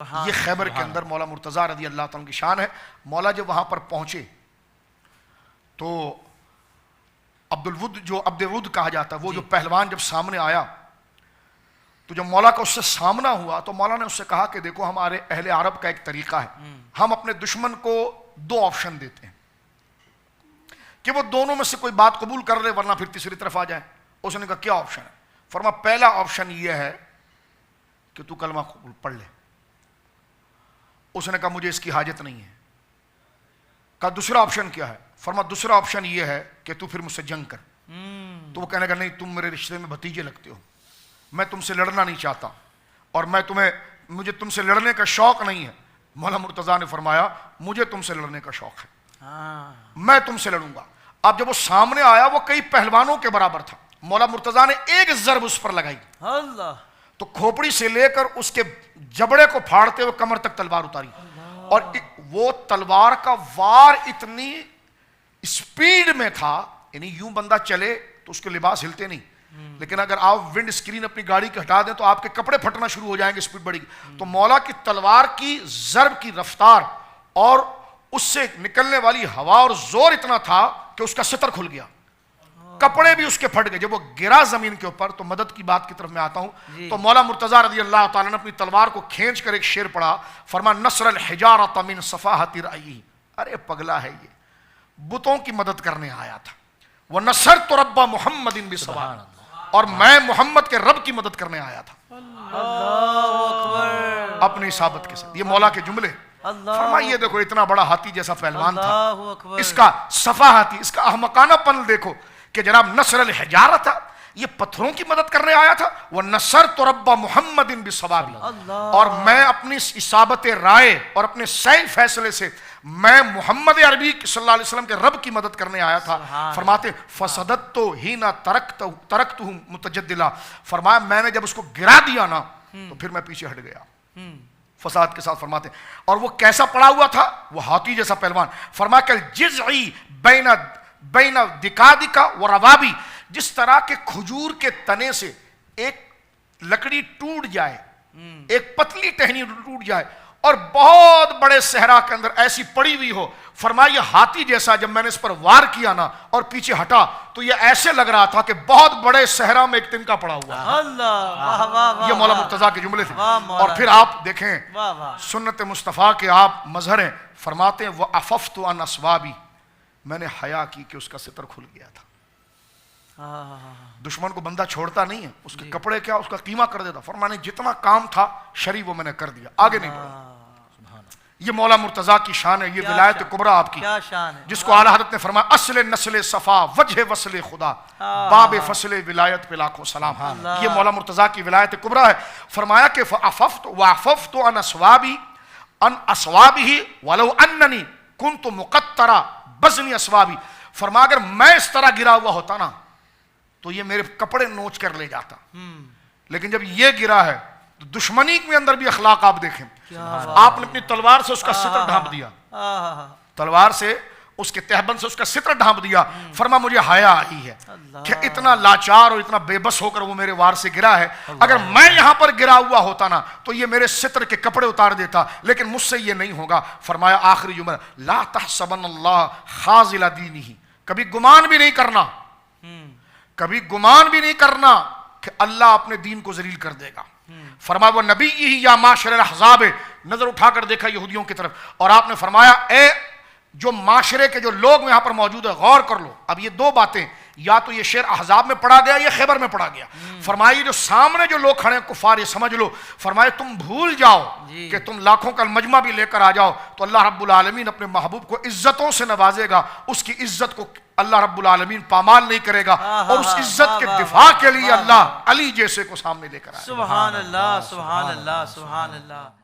ये खैबर के अंदर मौला मुर्तज़ा रज़ी अल्लाह तआला की शान है। मौला जब वहां पर पहुंचे तो अब्दुल-वुद कहा जाता है, वो जो पहलवान जब सामने आया तो जब मौला का उससे सामना हुआ तो मौला ने उससे कहा कि देखो हमारे अहले अरब का एक तरीका है, हम अपने दुश्मन को दो ऑप्शन देते हैं कि वो दोनों में से कोई बात कबूल कर ले वरना फिर तीसरी तरफ आ जाए। उसने कहा क्या ऑप्शन है? फरमा पहला ऑप्शन ये है कि तू कलमा पढ़ ले। उसने कहा मुझे इसकी हाजत नहीं है। कहा दूसरा ऑप्शन क्या है? फरमा दूसरा ऑप्शन ये है कि तू फिर मुझसे जंग कर। तो वो कहने का नहीं, तुम मेरे रिश्ते में भतीजे लगते हो, मैं तुमसे लड़ना नहीं चाहता और मुझे तुमसे लड़ने का शौक नहीं है। मौला मुर्तज़ा ने फरमाया मुझे तुमसे लड़ने का शौक है, मैं तुमसे लड़ूंगा। अब जब वो सामने आया वो कई पहलवानों के बराबर था। मौला मुर्तज़ा ने एक ज़रब उस पर लगाई तो खोपड़ी से लेकर उसके जबड़े को फाड़ते हुए कमर तक तलवार उतारी और वो तलवार का वार इतनी स्पीड में था, यानी यूं बंदा चले तो उसके लिबास हिलते नहीं, लेकिन अगर आप विंड स्क्रीन अपनी गाड़ी की हटा दें तो आपके कपड़े फटना शुरू हो जाएंगे, स्पीड बढ़ेगी। तो मौला की तलवार की जरब की रफ्तार और उससे निकलने वाली हवा और जोर इतना था कि उसका सितर खुल गया, कपड़े भी उसके फट गए। जब वो गिरा जमीन के ऊपर तो मदद की बात की तरफ मैं आता हूं तो मौला मुर्तज़ा रज़ी अल्लाह तआला ने अपनी तलवार को खींच कर एक शेर पढ़ा, फरमा नस्रल हिजारत मिन सफाहति रई। अरे पगला है ये, बुतों की मदद करने आया था। वह नसर तो रब्बा मोहम्मदिन बिसवान, और मैं मोहम्मद के रब की मदद करने आया था अपनी साबत के साथ। ये मौला के जुमले। फरमा ये देखो इतना बड़ा हाथी जैसा पहलवान था, इसका सफा हाथी, इसका अहमकानापन देखो कि जनाब नसरल हिजारत था, ये पत्थरों की मदद करने आया था। वह नसर तो रब्बा मोहम्मदिन बिसवाबी, और मैं अपनी इसाबत राय और अपने सही फैसले से मैं मोहम्मद अरबी सल्लल्लाहु अलैहि वसल्लम के रब की मदद करने आया था। फरमाते फसदत तो ही ना तरकत हूं मुतजद्दिला, फरमाया मैंने जब उसको गिरा दिया ना तो फिर मैं पीछे हट गया फसाद के साथ। फरमाते और वो कैसा पड़ा हुआ था? वो हाथी जैसा पहलवान। फरमाया कल जिज़ई बैना दिकादिका व रवाबी, जिस तरह के खजूर के तने से एक लकड़ी टूट जाए, एक पतली टहनी टूट जाए और बहुत बड़े सहरा के अंदर ऐसी पड़ी हुई हो, फरमाया ये हाथी जैसा जब मैंने इस पर वार किया ना और पीछे हटा तो ये ऐसे लग रहा था कि बहुत बड़े सहरा में एक तिनका पड़ा हुआ। ये मौला मुर्तज़ा के जुमले थे। और फिर आप देखें सुन्नत मुस्तफ़ा के आप मजहर हैं, फरमाते हैं वह अफ़फ़्तु अन अस्वाबी, मैंने हया की कि उसका सितर खुल गया था। दुश्मन को बंदा छोड़ता नहीं है, उसके कपड़े क्या उसका कीमा कर देता। फरमाने जितना काम था शरी वो मैंने कर दिया, आगे नहीं बढ़ा। ये मौला मुर्तज़ा की शान है, ये विलायत कुबरा आपकी, जिसको आला हज़रत ने फरमाया असले नस्ले सफ़ा वजह वसले खुदा बाब फसले विलायत पे लाखों सलाम। ये मौला मुर्तज़ा की विलायत कुबरा है। फरमाया कि अफ़फ़्तु अन अस्वाबिही वलो अन्ननी कुन्तु मुक़त्तरा बज़नी अस्वाबी। फरमा अगर मैं इस तरह गिरा हुआ होता ना तो ये मेरे कपड़े नोच कर ले जाता, लेकिन जब ये गिरा है तो दुश्मनी के अंदर भी अखलाक आप देखें। आपने अपनी तलवार से उसका सितर ढांप दिया, तलवार से उसके तहबन से उसका सितर ढांप दिया। फरमा मुझे हया आई है कि इतना लाचार और इतना बेबस होकर वो मेरे वार से गिरा है, अगर मैं यहां पर गिरा हुआ होता ना तो ये मेरे सितर के कपड़े उतार देता, लेकिन मुझसे ये नहीं होगा। फरमाया आखिरी जुमला ला तहसबन्नल्लाह खाज़िला दीनिही, कभी गुमान भी नहीं करना, कभी गुमान भी नहीं करना कि अल्लाह अपने दीन को जलील कर देगा। फरमाया वो नबी ही या माशरल अहज़ाब, नजर उठाकर देखा यहूदियों की तरफ और आपने फरमाया ए जो माशरे के जो लोग यहां पर मौजूद है गौर कर लो। अब ये दो बातें, या तो ये शेर अहज़ाब में पढ़ा गया या खैबर में पढ़ा गया। फरमाया जो सामने जो लोग खड़े हैं कुफार, ये समझ लो, फरमाया तुम भूल जाओ कि तुम लाखों का मजमा भी लेकर आ जाओ तो अल्लाह रब्बुल आलमीन अपने महबूब को इज्जतों से नवाजेगा, उसकी इज्जत को अल्लाह रब्बुल आलमीन पामाल नहीं करेगा और उस इज्जत के दिफा के लिए अल्लाह अली जैसे को सामने लेकर आएगा। सुभान अल्लाह, सुभान अल्लाह, सुभान अल्लाह।